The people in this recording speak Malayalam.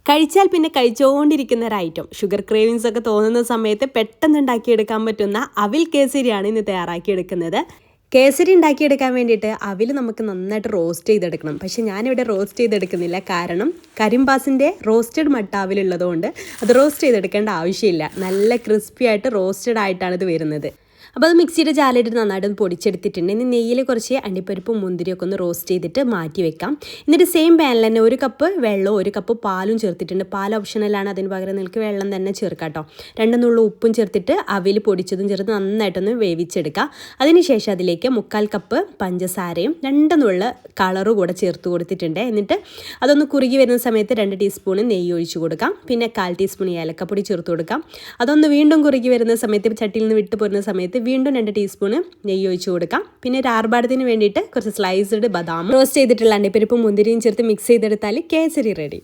കഴിച്ചാൽ പിന്നെ കഴിച്ചുകൊണ്ടിരിക്കുന്ന ഒരു ഐറ്റം. ഷുഗർ ക്രേവിങ്സ് ഒക്കെ തോന്നുന്ന സമയത്ത് പെട്ടെന്ന് ഉണ്ടാക്കിയെടുക്കാൻ പറ്റുന്ന അവിൽ കേസരിയാണ് ഇന്ന് തയ്യാറാക്കിയെടുക്കുന്നത്. കേസരി ഉണ്ടാക്കിയെടുക്കാൻ വേണ്ടിയിട്ട് അവിൽ നമുക്ക് നന്നായിട്ട് റോസ്റ്റ് ചെയ്തെടുക്കണം. പക്ഷേ ഞാനിവിടെ റോസ്റ്റ് ചെയ്തെടുക്കുന്നില്ല. കാരണം കരിമ്പാസിൻ്റെ റോസ്റ്റഡ് മട്ട അവിലുള്ളതുകൊണ്ട് അത് റോസ്റ്റ് ചെയ്തെടുക്കേണ്ട ആവശ്യമില്ല. നല്ല ക്രിസ്പി ആയിട്ട് റോസ്റ്റഡ് ആയിട്ടാണ് ഇത് വരുന്നത്. അപ്പോൾ അത് മിക്സിയുടെ ജാലിലിട്ട് നന്നായിട്ട് പൊടിച്ചെടുത്തിട്ടുണ്ട്. ഇനി നെയ്യിൽ കുറച്ച് അണ്ടിപ്പരിപ്പും മുന്തിരിയൊക്കെ ഒന്ന് റോസ്റ്റ് ചെയ്തിട്ട് മാറ്റി വെക്കാം. എന്നിട്ട് സെയിം പാനിൽ തന്നെ 1 കപ്പ് വെള്ളവും 1 കപ്പ് പാലും ചേർത്തിട്ടുണ്ട്. പാൽ ഓപ്ഷണലാണ്, അതിന് പകരം നിങ്ങൾക്ക് വെള്ളം തന്നെ ചേർക്കാം കേട്ടോ. 2 നുള്ളു ഉപ്പും ചേർത്തിട്ട് അവിൽ പൊടിച്ചതും ചേർത്ത് നന്നായിട്ടൊന്ന് വേവിച്ചെടുക്കുക. അതിനുശേഷം അതിലേക്ക് 1/4 കപ്പ് പഞ്ചസാരയും 2 നുള്ളു കളറും കൂടെ ചേർത്ത് കൊടുത്തിട്ടുണ്ട്. എന്നിട്ട് അതൊന്ന് കുറുകി വരുന്ന സമയത്ത് 2 ടീസ്പൂൺ നെയ്യ് ഒഴിച്ച് കൊടുക്കാം. പിന്നെ 1/4 ടീസ്പൂൺ ഏലക്കപ്പൊടി ചേർത്ത് കൊടുക്കാം. അതൊന്ന് വീണ്ടും കുറുകി വരുന്ന സമയത്ത് ചട്ടിയിൽ നിന്ന് വിട്ട് പോരുന്ന സമയത്ത് വീണ്ടും 2 ടീസ്പൂൺ നെയ്യ് ഒഴിച്ച് കൊടുക്കാം. പിന്നെ ഒരു ആർഭാടത്തിന് വേണ്ടിയിട്ട് കുറച്ച് സ്ലൈസ്ഡ് ബദാം റോസ്റ്റ് ചെയ്തിട്ടുള്ള അണ്ടിപ്പരിപ്പും മുന്തിരിയും ചേർത്ത് മിക്സ് ചെയ്തെടുത്താൽ കേസരി റെഡി.